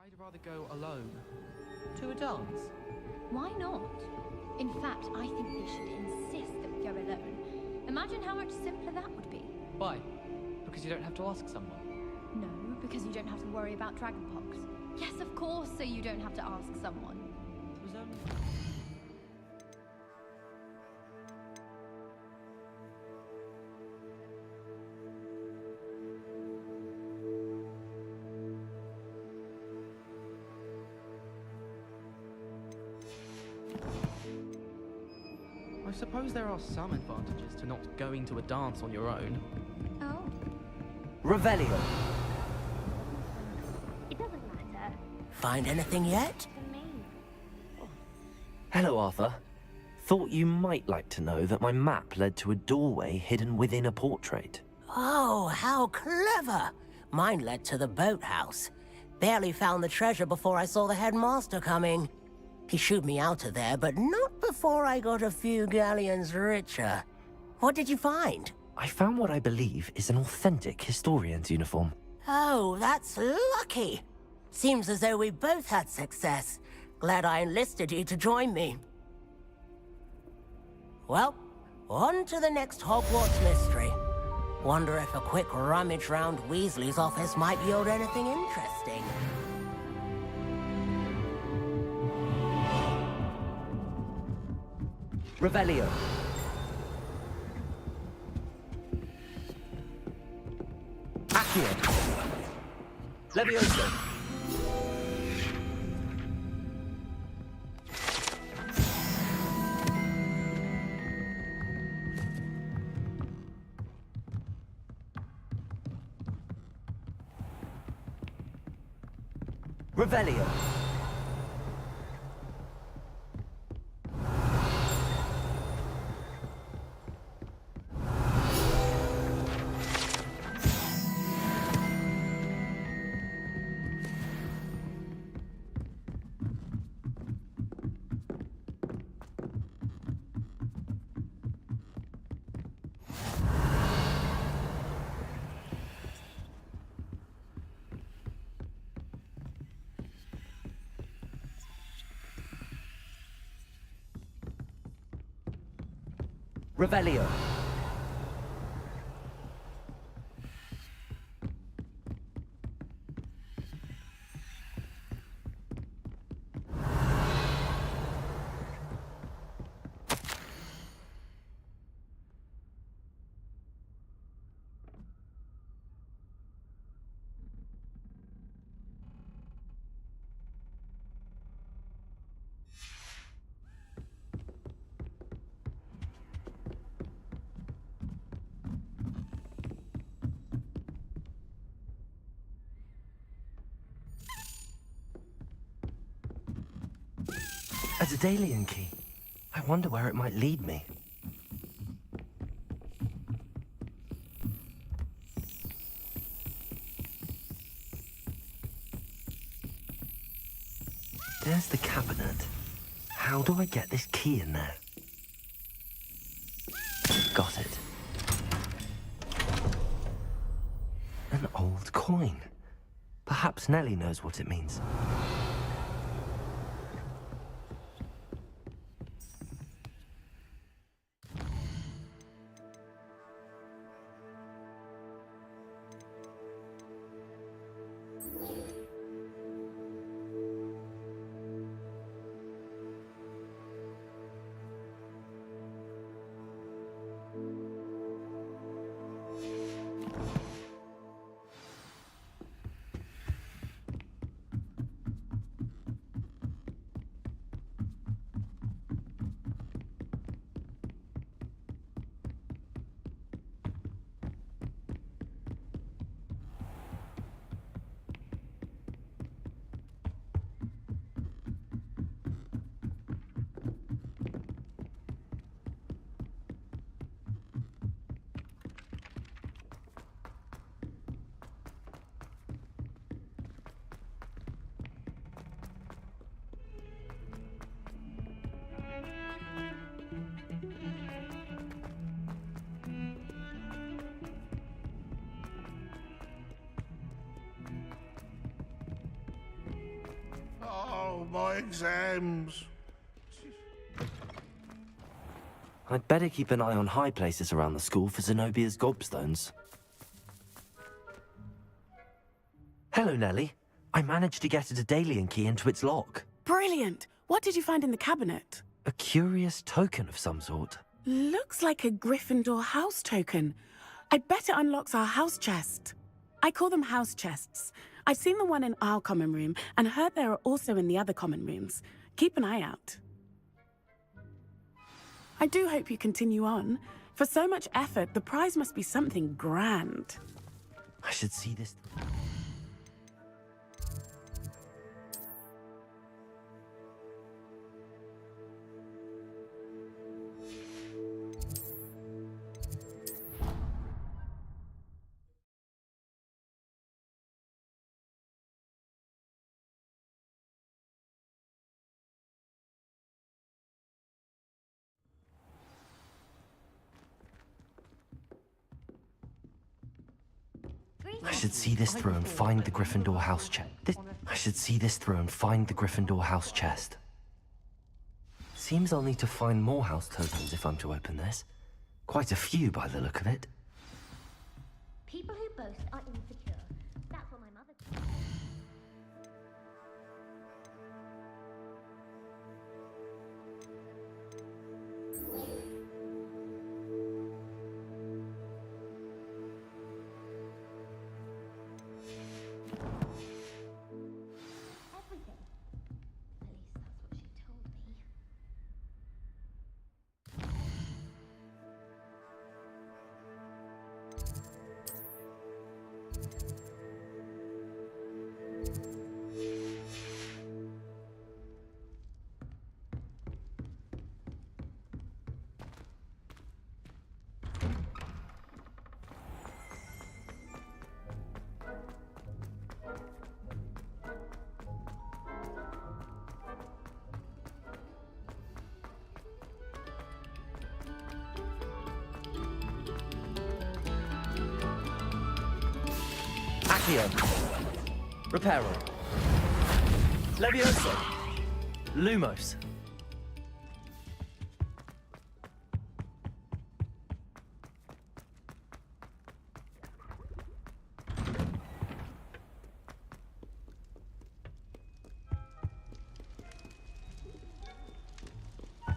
I'd rather go alone. To a dance? Why not? In fact, I think they should insist that we go alone. Imagine how much simpler that would be. Why? Because you don't have to ask someone. No, because you don't have to worry about dragonpox. Yes, of course, so you don't have to ask someone. It was only... I suppose there are some advantages to not going to a dance on your own. Oh. Revelio. It doesn't matter Find anything yet? to me. Hello, Arthur. Thought you might like to know that my map led to a doorway hidden within a portrait. Oh, how clever! Mine led to the boathouse. Barely found the treasure before I saw the headmaster coming. He shooed me out of there, but not before I got a few galleons richer. What did you find? I found what I believe is an authentic historian's uniform. Oh, that's lucky. Seems as though we both had success. Glad I enlisted you to join me. Well, on to the next Hogwarts mystery. Wonder if a quick rummage round Weasley's office might yield anything interesting. Revelio. Accio. Levioso. Revelio. Revelio. A Daedalian Key. I wonder where it might lead me. There's the cabinet. How do I get this key in there? Got it. An old coin. Perhaps Nellie knows what it means. my exams. I'd better keep an eye on high places around the school for Zenobia's gobstones. Hello, Nellie. I managed to get a Daedalian key into its lock. Brilliant! What did you find in the cabinet? A curious token of some sort. Looks like a Gryffindor house token. I bet it unlocks our house chest. I call them house chests. I've seen the one in our common room and heard there are also in the other common rooms. Keep an eye out. I do hope you continue on. For so much effort, the prize must be something grand. I should see this. I should see this through and find the Gryffindor house chest. I should see this through and find the Gryffindor house chest. Seems I'll need to find more house tokens if I'm to open this. Quite a few by the look of it. People who boast are insecure. That's what my mother said. Everything. At least that's what she told me. Accio. Reparo. Levioso. Lumos.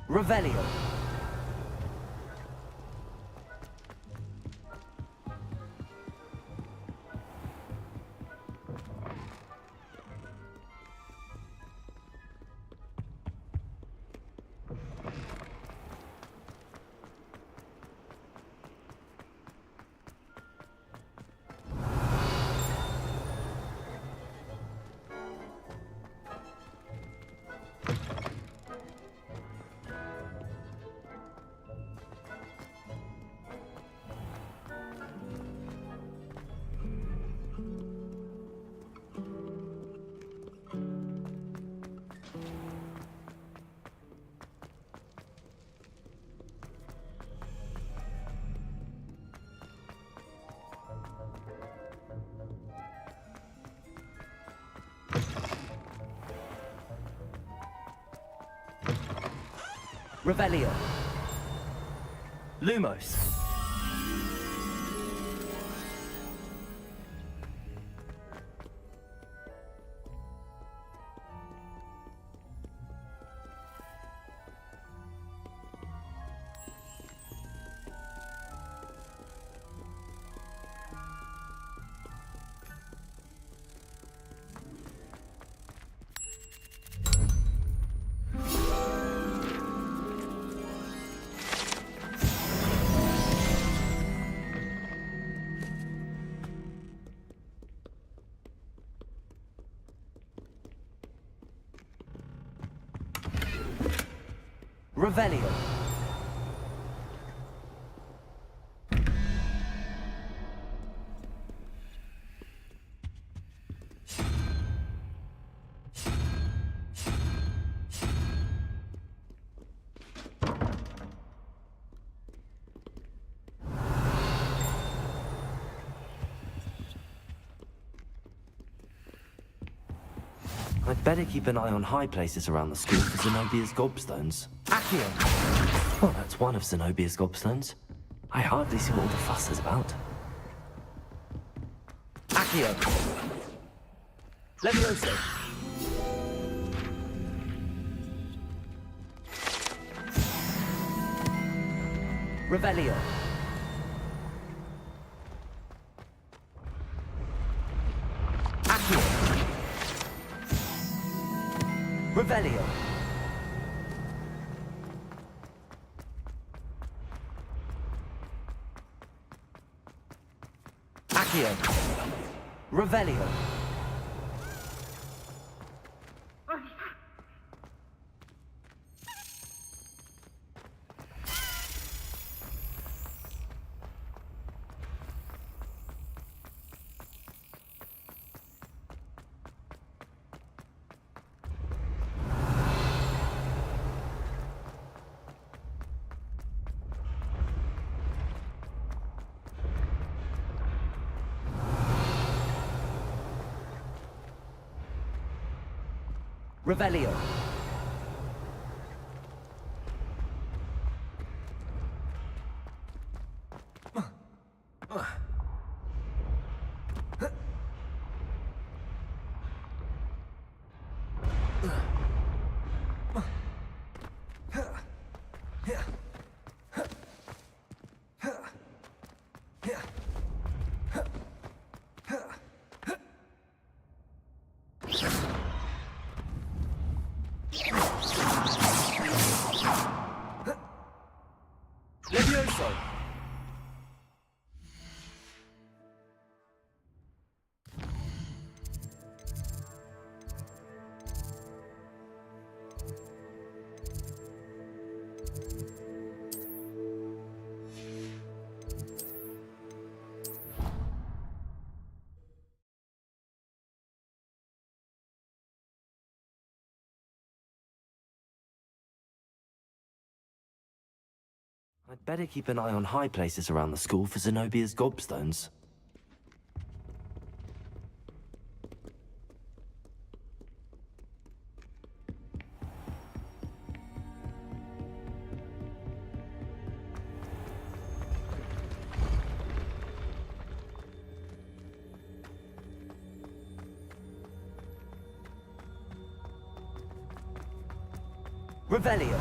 Revelio. Revelio. Lumos. Revelio. I'd better keep an eye on high places around the school for Zenobia's gobstones. Accio. Well, that's one of Zenobia's gobstones. I hardly see what all the fuss is about. Accio. Levioso. Revelio. Accio. Revelio. Accio. Revelio. Revelio. Levioso. I'd better keep an eye on high places around the school for Zenobia's gobstones. Revelio.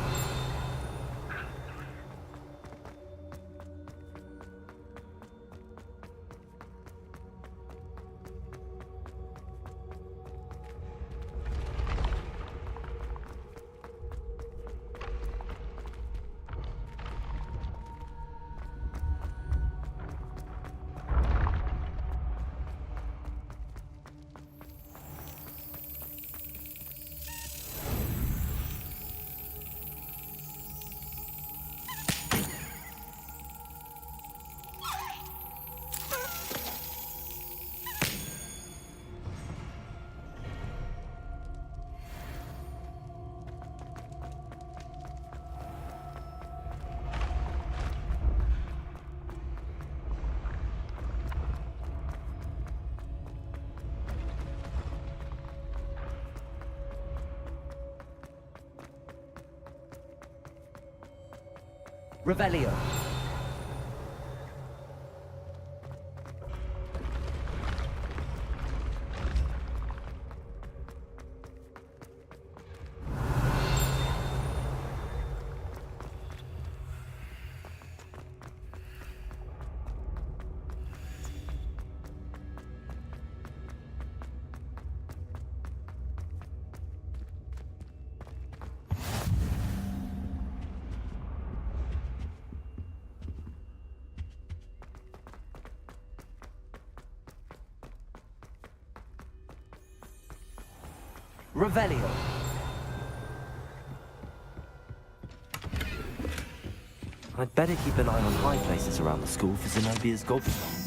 Revelio. Revelio. I'd better keep an eye on high places around the school for Zenobia's gobstones.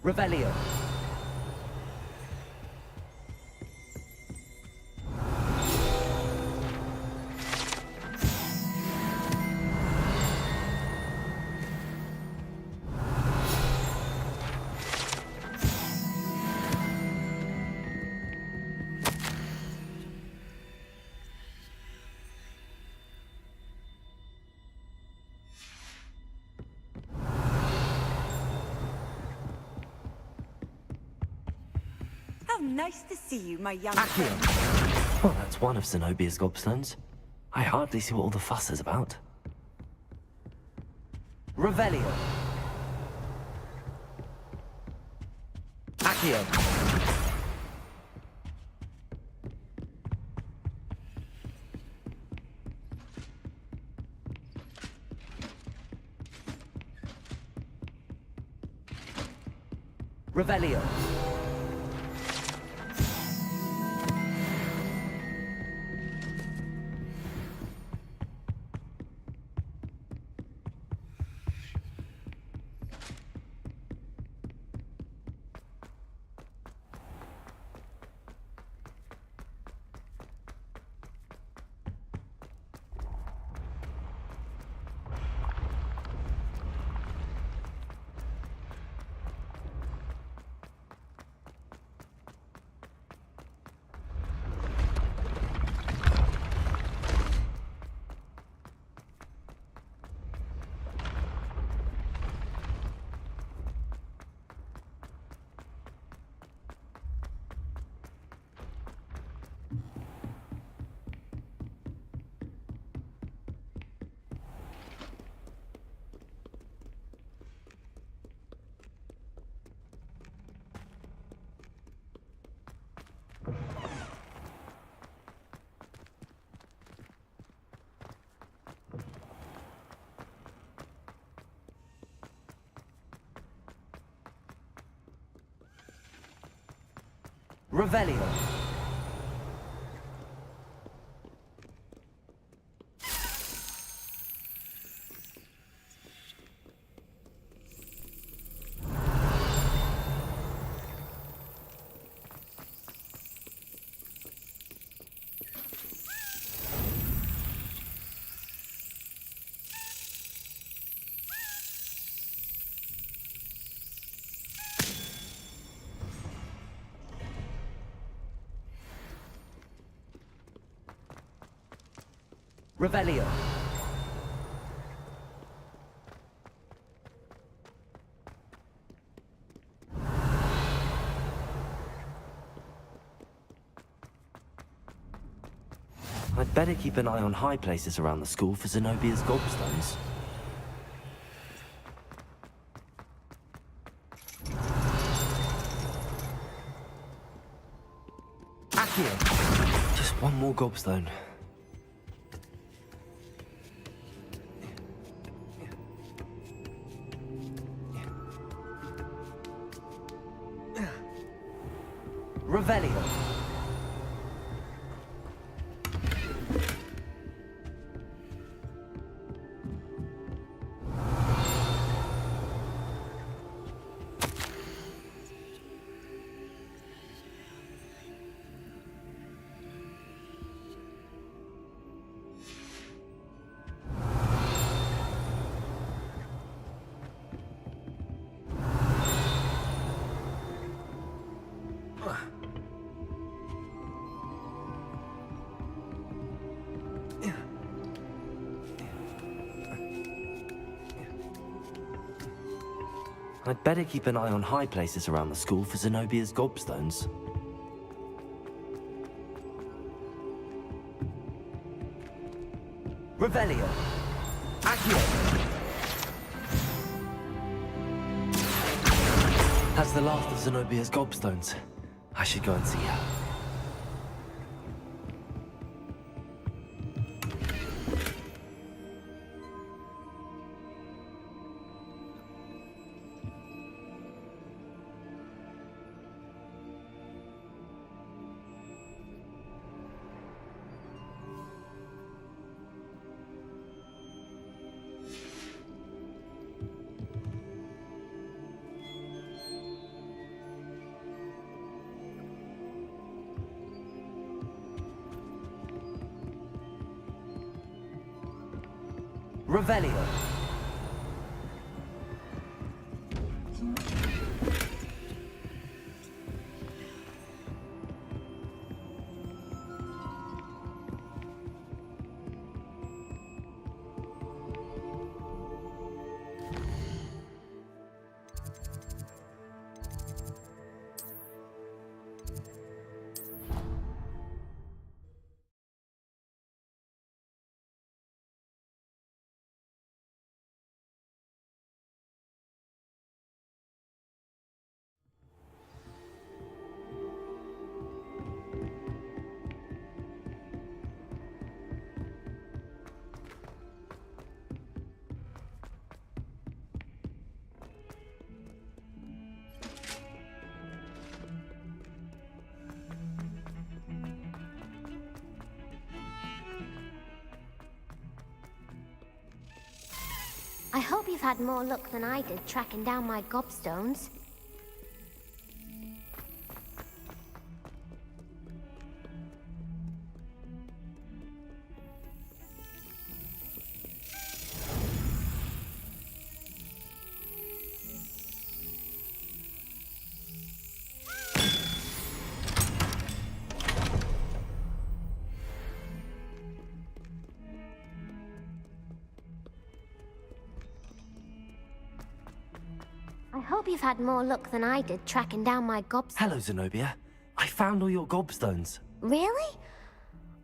Revelio. How nice to see you, my young Accio. friend. Well, that's one of Zenobia's gobstones. I hardly see what all the fuss is about. Revelio. Accio. Revelio. Revelio. Revelio. I'd better keep an eye on high places around the school for Zenobia's gobstones. Accio. Just one more gobstone. Revelio. I'd better keep an eye on high places around the school for Zenobia's gobstones. Revelio. Accio. That's the last of Zenobia's gobstones. I should go and see her. Revelio. I hope you've had more luck than I did tracking down my gobstones. I hope you've had more luck than I did tracking down my gobstones. Hello, Zenobia. I found all your gobstones. Really?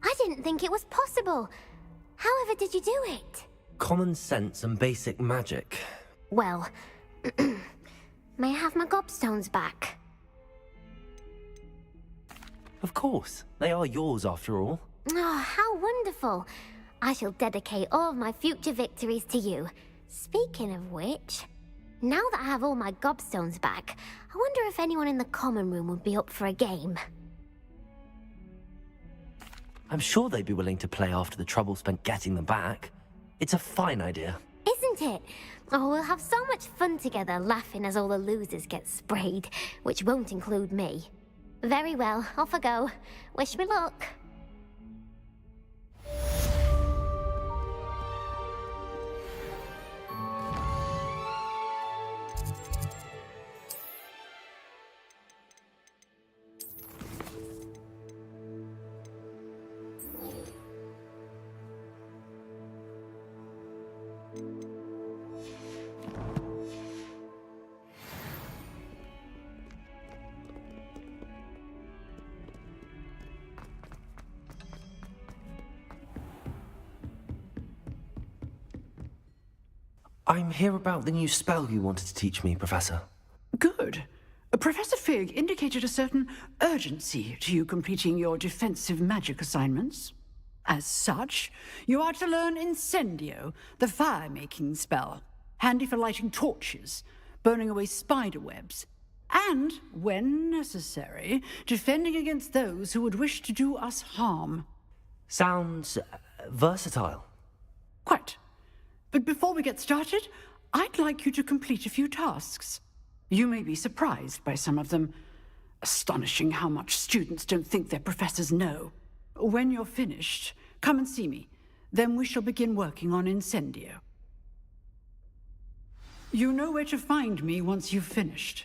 I didn't think it was possible. However did you do it? Common sense and basic magic. Well, may I have my gobstones back? Of course. They are yours after all. Oh, how wonderful. I shall dedicate all of my future victories to you. Speaking of which, now that I have all my gobstones back, I wonder if anyone in the common room would be up for a game. I'm sure they'd be willing to play after the trouble spent getting them back. It's a fine idea. Isn't it? Oh, we'll have so much fun together laughing as all the losers get sprayed, which won't include me. Very well, off I go. Wish me luck. I'm here about the new spell you wanted to teach me, Professor. Good. Professor Fig indicated a certain urgency to you completing your defensive magic assignments. As such, you are to learn Incendio, the fire-making spell, handy for lighting torches, burning away spider webs, and, when necessary, defending against those who would wish to do us harm. Sounds versatile. Quite. But before we get started, I'd like you to complete a few tasks. You may be surprised by some of them. Astonishing how much students don't think their professors know. When you're finished, come and see me. Then we shall begin working on Incendio. You know where to find me once you've finished.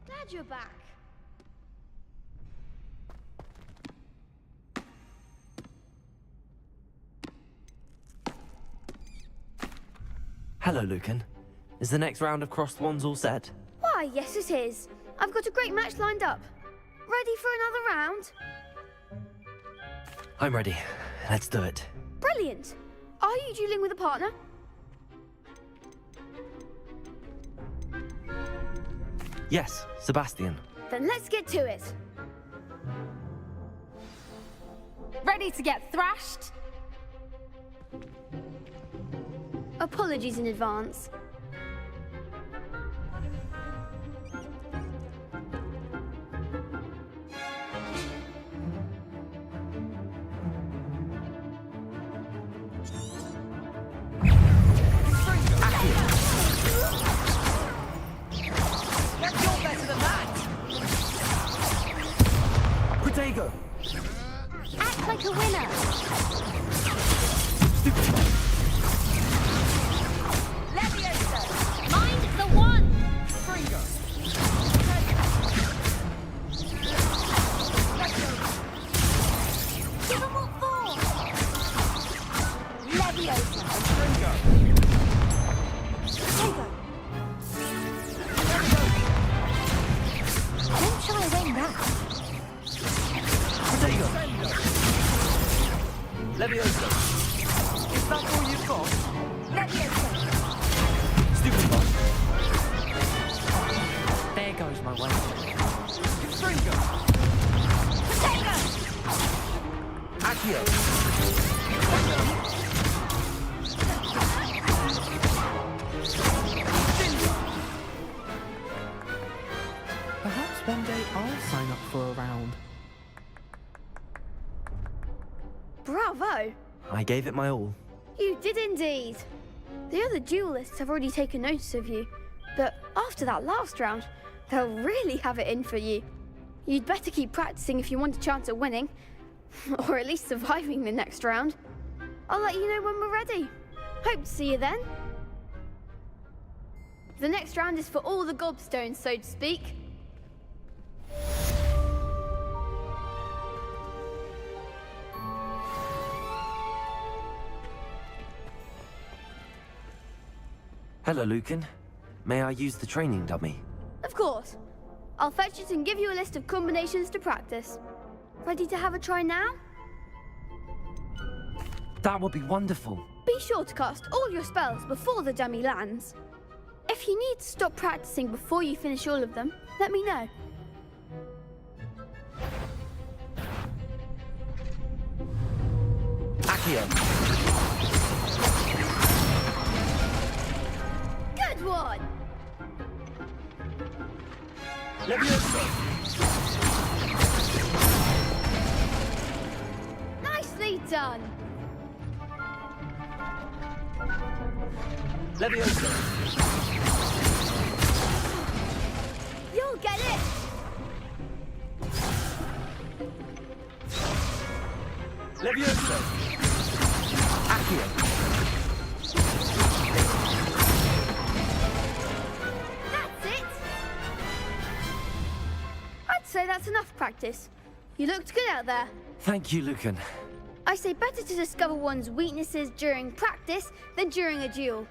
Glad you're back. Hello, Lucan. Is the next round of crossed wands all set? Why, yes it is. I've got a great match lined up. Ready for another round? I'm ready. Let's do it. Brilliant. Are you dueling with a partner? Yes, Sebastian. Then let's get to it. Ready to get thrashed? Apologies in advance. Protego! Act like a winner. Leviosa! Mind the one! Give 'em what for! Leviosa! Don't try away now. Protego! Leviosa! Is that all you've got? Leviosa! Stupid one! There goes my way. Fringo! Potato! Accio! Perhaps one day I'll sign up for a round. Bravo! I gave it my all. You did indeed. The other duelists have already taken notice of you, but after that last round, they'll really have it in for you. You'd better keep practicing if you want a chance at winning, or at least surviving the next round. I'll let you know when we're ready. Hope to see you then. The next round is for all the gobstones, so to speak. Hello, Lucan. May I use the training dummy? Of course. I'll fetch it and give you a list of combinations to practice. Ready to have a try now? That would be wonderful. Be sure to cast all your spells before the dummy lands. If you need to stop practicing before you finish all of them, let me know. Accio! Good one! Leviosa! Nicely done! Leviosa! You'll get it! Leviosa! Accio! That's it! I'd say that's enough practice. You looked good out there. Thank you, Lucan. I say better to discover one's weaknesses during practice than during a duel.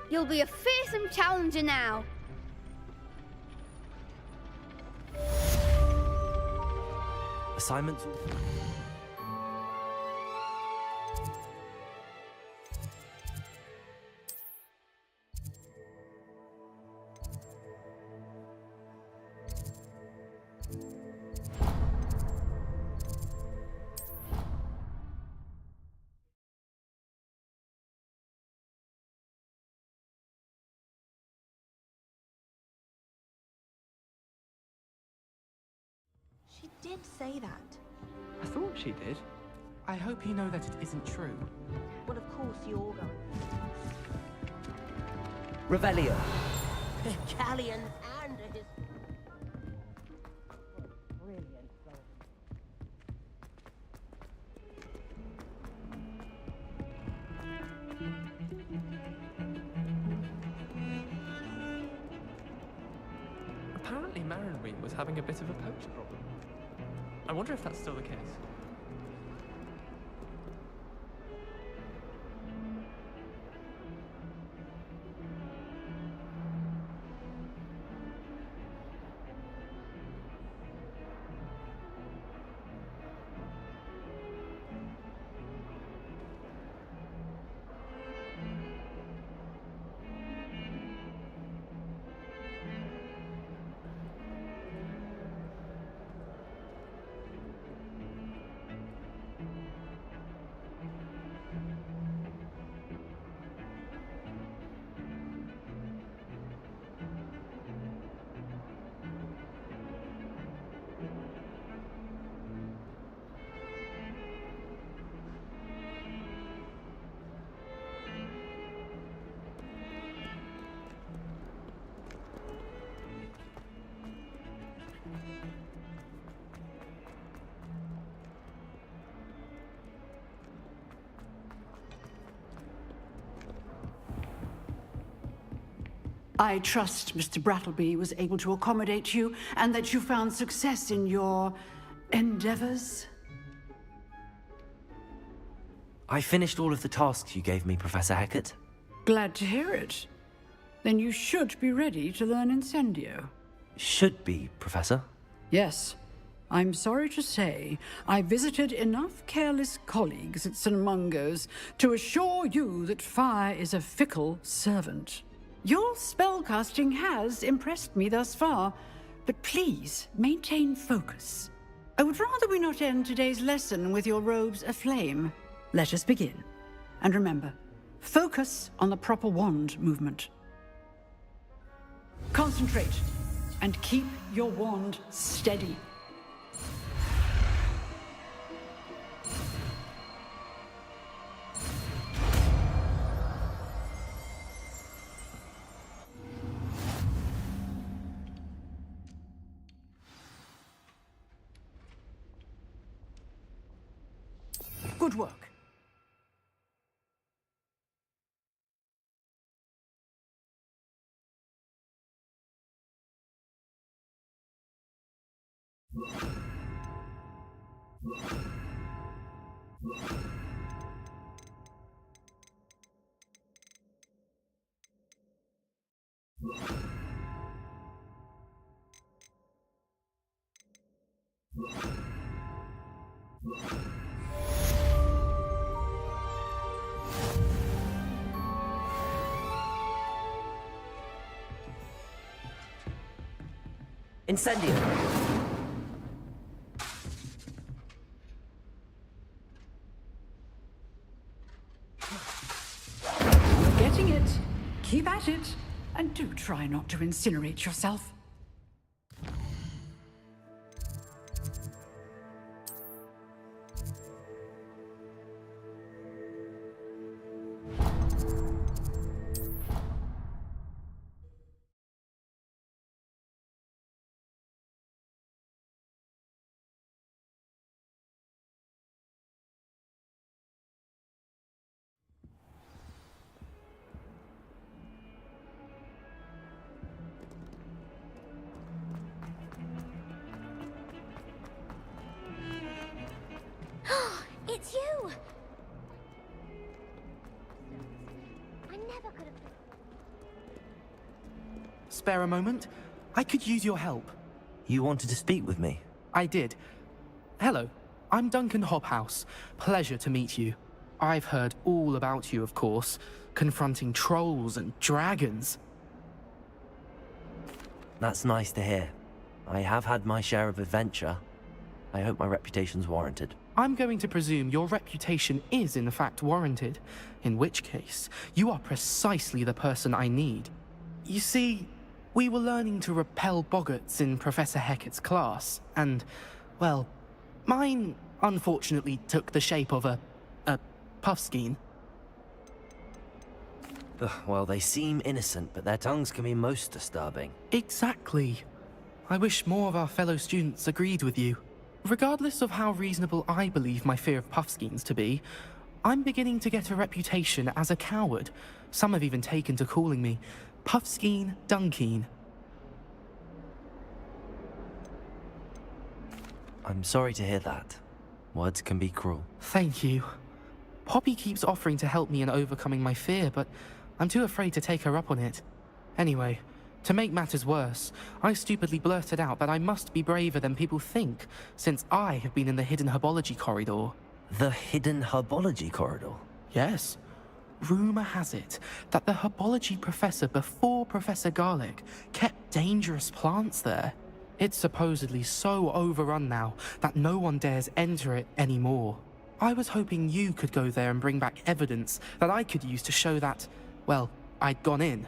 You'll be a fearsome challenger now. Assignments? She did say that. I thought she did. I hope you know that it isn't true. Well, of course you're going. Revelio. Italian and his... Brilliant. Apparently Marinween was having a bit of a poacher problem. I wonder if that's still the case. I trust Mr. Brattleby was able to accommodate you and that you found success in your endeavors. I finished all of the tasks you gave me, Professor Hecat. Glad to hear it. Then you should be ready to learn Incendio. Should be, Professor. Yes. I'm sorry to say, I visited enough careless colleagues at St. Mungo's to assure you that fire is a fickle servant. Your spellcasting has impressed me thus far, but please maintain focus. I would rather we not end today's lesson with your robes aflame. Let us begin. And remember, focus on the proper wand movement. Concentrate, and keep your wand steady. Good work. Incendio! You're getting it. Keep at it. And do try not to incinerate yourself. It's you! I never could have... Spare a moment? I could use your help. You wanted to speak with me? I did. Hello, I'm Duncan Hobhouse. Pleasure to meet you. I've heard all about you, of course, confronting trolls and dragons. That's nice to hear. I have had my share of adventure. I hope my reputation's warranted. I'm going to presume your reputation is in fact warranted, in which case, you are precisely the person I need. You see, we were learning to repel boggarts in Professor Hecat's class, and, well, mine unfortunately took the shape of a puffskein. Well, they seem innocent, but their tongues can be most disturbing. Exactly. I wish more of our fellow students agreed with you. Regardless of how reasonable I believe my fear of puffskeins to be, I'm beginning to get a reputation as a coward. Some have even taken to calling me Puffskein Dunkeen. I'm sorry to hear that. Words can be cruel. Thank you. Poppy keeps offering to help me in overcoming my fear, but I'm too afraid to take her up on it. Anyway, to make matters worse, I stupidly blurted out that I must be braver than people think, since I have been in the hidden herbology corridor. The hidden herbology corridor? Yes. Rumor has it that the herbology professor before Professor Garlic kept dangerous plants there. It's supposedly so overrun now that no one dares enter it anymore. I was hoping you could go there and bring back evidence that I could use to show that, well, I'd gone in.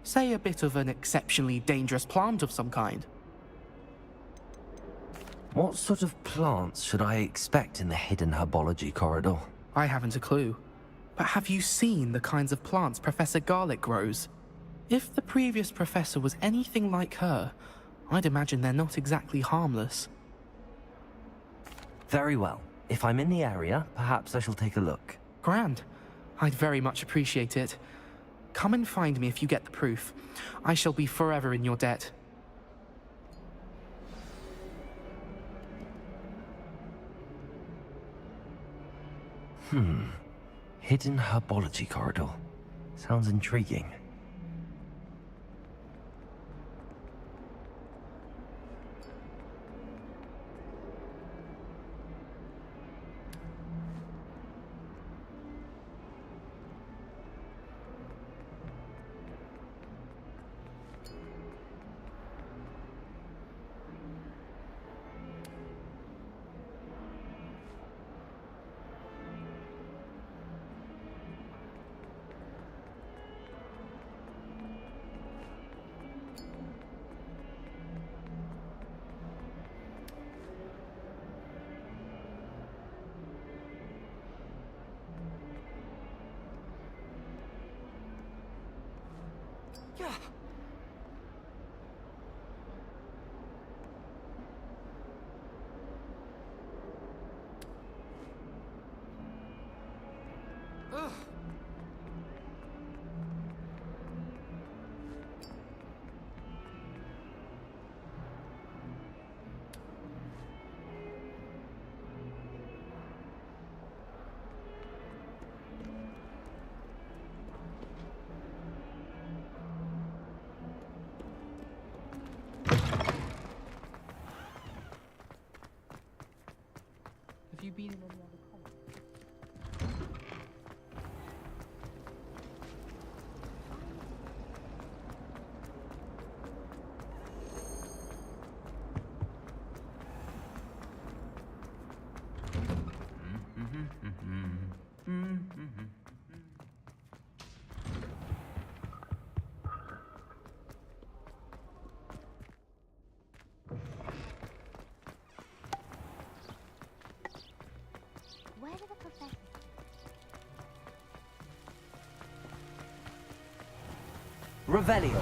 Say a bit of an exceptionally dangerous plant of some kind. What sort of plants should I expect in the hidden herbology corridor? I haven't a clue. But have you seen the kinds of plants Professor Garlic grows? If the previous professor was anything like her, I'd imagine they're not exactly harmless. Very well. If I'm in the area, perhaps I shall take a look. Grand. I'd very much appreciate it. Come and find me if you get the proof. I shall be forever in your debt. Hidden herbology corridor. Sounds intriguing. Have you been in any other college? Where did the professor... Revelio.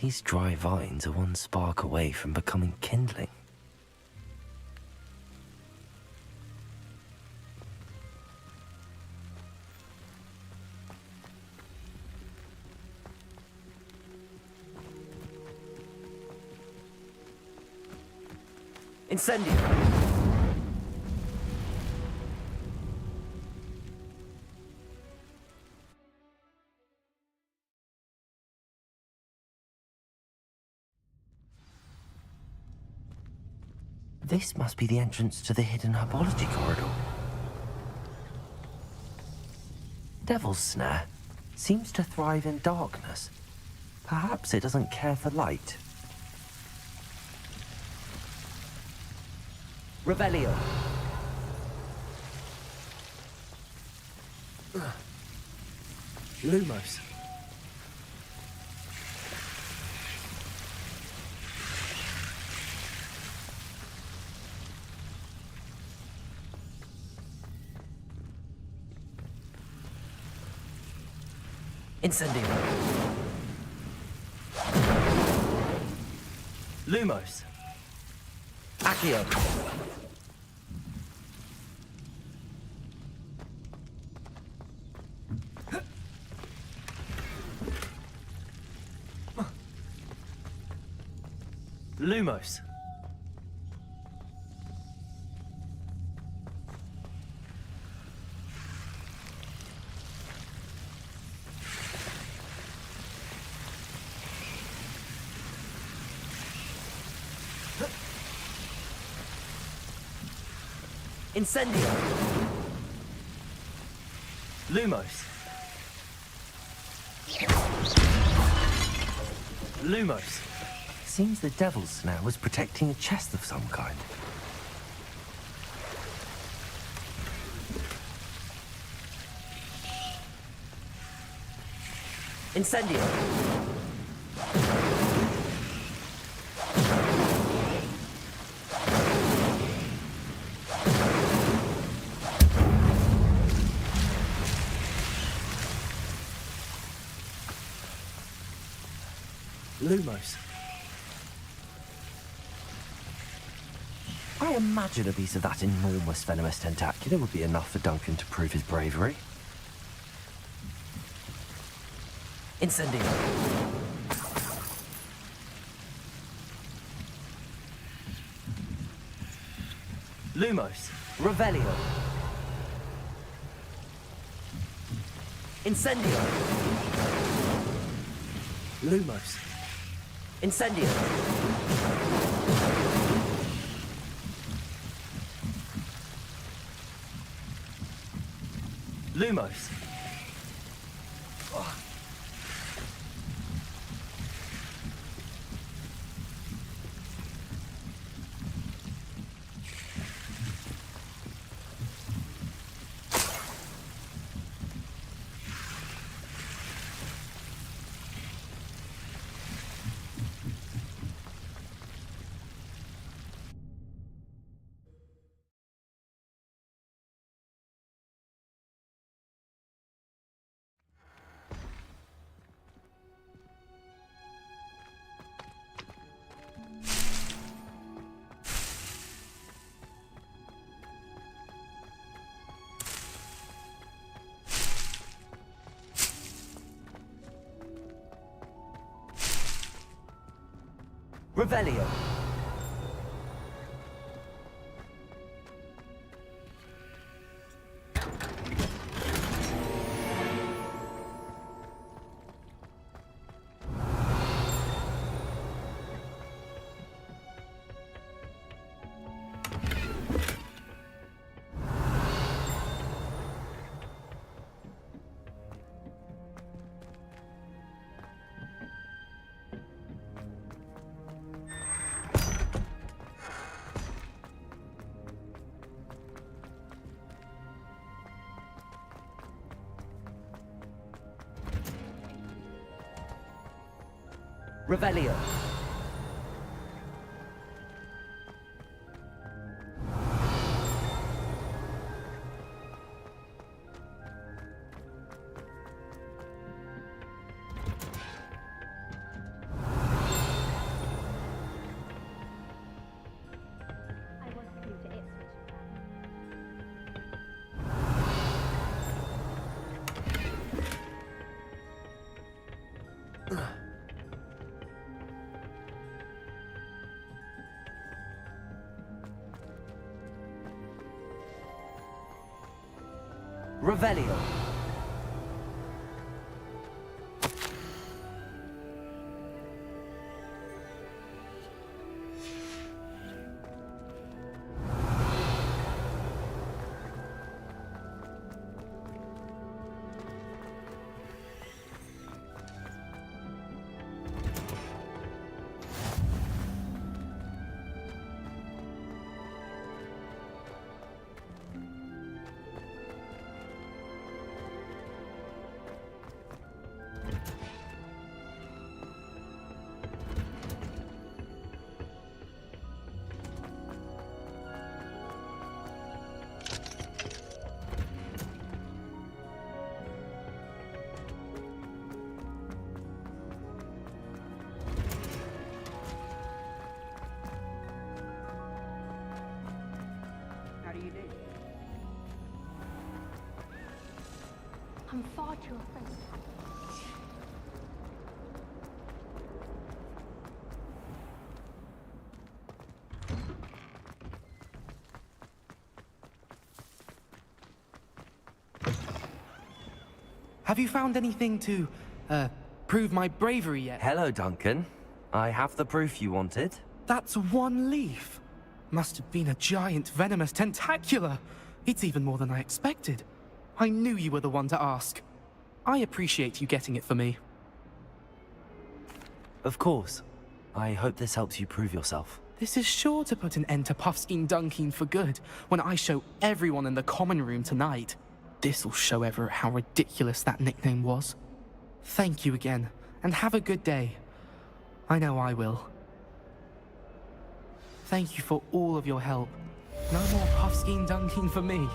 These dry vines are one spark away from becoming kindling. Incendio. This must be the entrance to the hidden herbology corridor. Devil's Snare seems to thrive in darkness. Perhaps it doesn't care for light. Revelio. Lumos. Incendio. Lumos. Accio. Lumos. Incendio. Lumos. Lumos. Seems the Devil's Snare was protecting a chest of some kind. Incendio! Lumos. I imagine a piece of that enormous venomous tentacular would be enough for Duncan to prove his bravery. Incendio. Lumos. Revelio. Incendio. Lumos. Incendio. Lumos. Revelio. Revelio. Revelio. I'm far too afraid. Have you found anything to, prove my bravery yet? Hello, Duncan. I have the proof you wanted. That's one leaf. Must have been a giant venomous tentacula. It's even more than I expected. I knew you were the one to ask. I appreciate you getting it for me. Of course. I hope this helps you prove yourself. This is sure to put an end to Puffskein Dunkin for good when I show everyone in the common room tonight. This'll show Everett how ridiculous that nickname was. Thank you again, and have a good day. I know I will. Thank you for all of your help. No more puffskein dunking for me.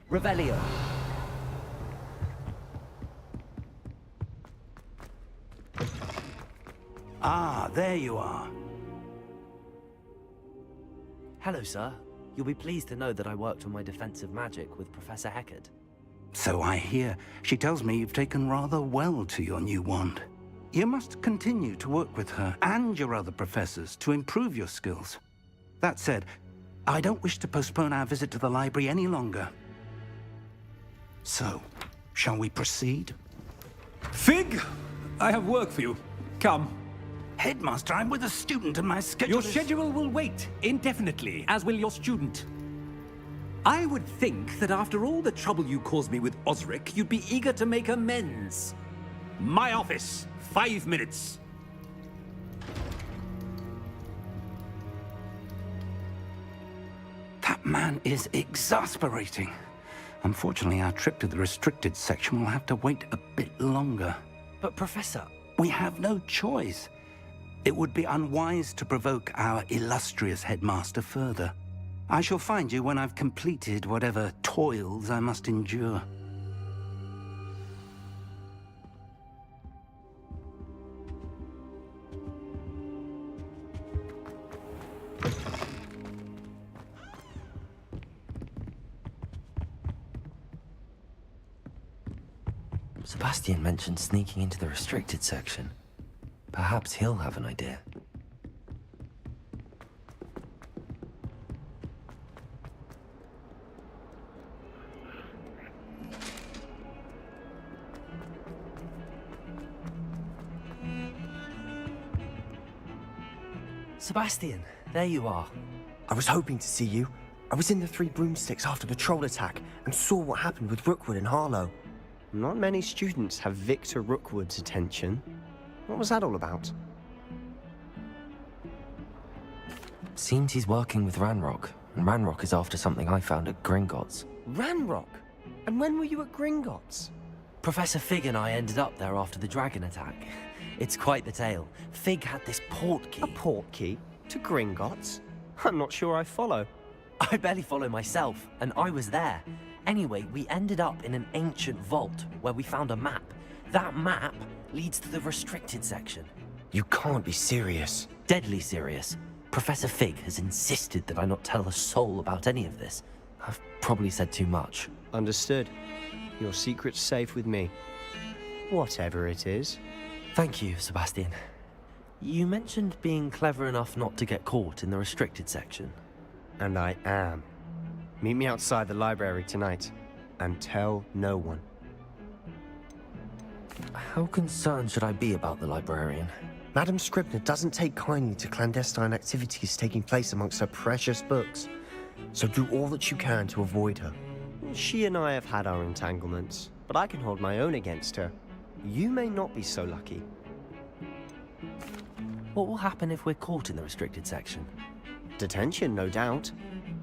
Revelio. Ah, there you are. Hello, sir. You'll be pleased to know that I worked on my defensive magic with Professor Hecat. So I hear. She tells me you've taken rather well to your new wand. You must continue to work with her and your other professors to improve your skills. That said, I don't wish to postpone our visit to the library any longer. So, shall we proceed? Fig! I have work for you. Come. Headmaster, I'm with a student and my schedule Your schedule will wait indefinitely, as will your student. I would think that after all the trouble you caused me with Osric, you'd be eager to make amends. My office. 5 minutes. That man is exasperating. Unfortunately, our trip to the restricted section will have to wait a bit longer. But, Professor... We have no choice. It would be unwise to provoke our illustrious headmaster further. I shall find you when I've completed whatever toils I must endure. Sebastian mentioned sneaking into the restricted section. Perhaps he'll have an idea. Sebastian, there you are. I was hoping to see you. I was in the Three Broomsticks after the troll attack and saw what happened with Rookwood and Harlow. Not many students have Victor Rookwood's attention. What was that all about? Seems he's working with Ranrock, and Ranrock is after something I found at Gringotts. Ranrock? And when were you at Gringotts? Professor Fig and I ended up there after the dragon attack. It's quite the tale. Fig had this port key. A port key? To Gringotts? I'm not sure I follow. I barely follow myself, and I was there. Anyway, we ended up in an ancient vault where we found a map. That map leads to the restricted section. You can't be serious. Deadly serious. Professor Fig has insisted that I not tell a soul about any of this. I've probably said too much. Understood. Your secret's safe with me. Whatever it is. Thank you, Sebastian. You mentioned being clever enough not to get caught in the restricted section. And I am. Meet me outside the library tonight, and tell no one. How concerned should I be about the librarian? Madame Scribner doesn't take kindly to clandestine activities taking place amongst her precious books, so do all that you can to avoid her. She and I have had our entanglements, but I can hold my own against her. You may not be so lucky. What will happen if we're caught in the restricted section? Detention, no doubt,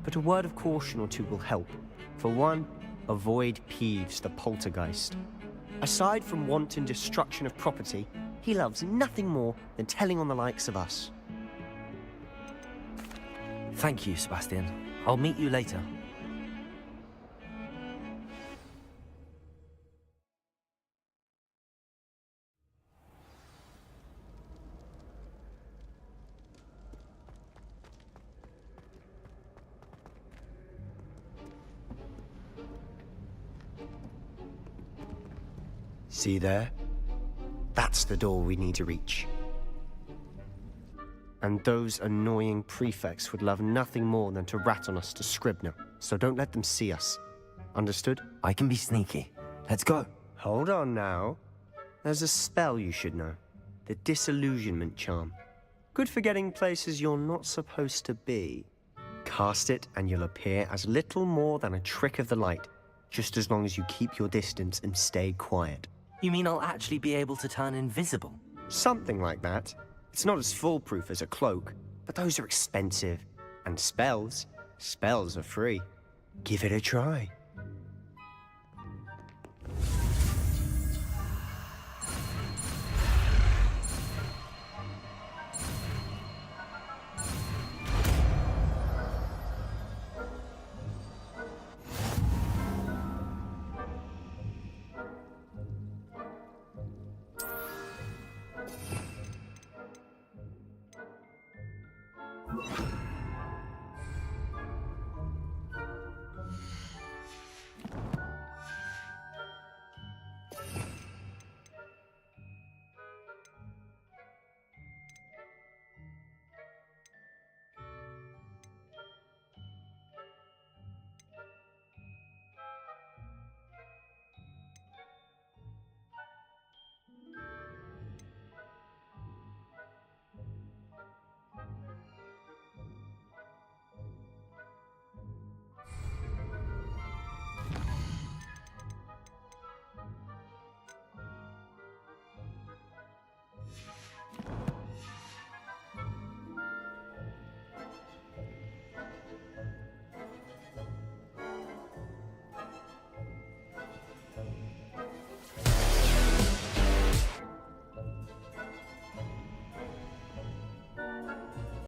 but a word of caution or two will help. For one, avoid Peeves, the poltergeist. Aside from wanton destruction of property, he loves nothing more than telling on the likes of us. Thank you, Sebastian. I'll meet you later. See there? That's the door we need to reach. And those annoying prefects would love nothing more than to rat on us to Scribner, so don't let them see us. Understood? I can be sneaky. Let's go. Hold on now. There's a spell you should know. The Disillusionment Charm. Good for getting places you're not supposed to be. Cast it and you'll appear as little more than a trick of the light, just as long as you keep your distance and stay quiet. You mean I'll actually be able to turn invisible? Something like that. It's not as foolproof as a cloak, but those are expensive. And spells are free. Give it a try.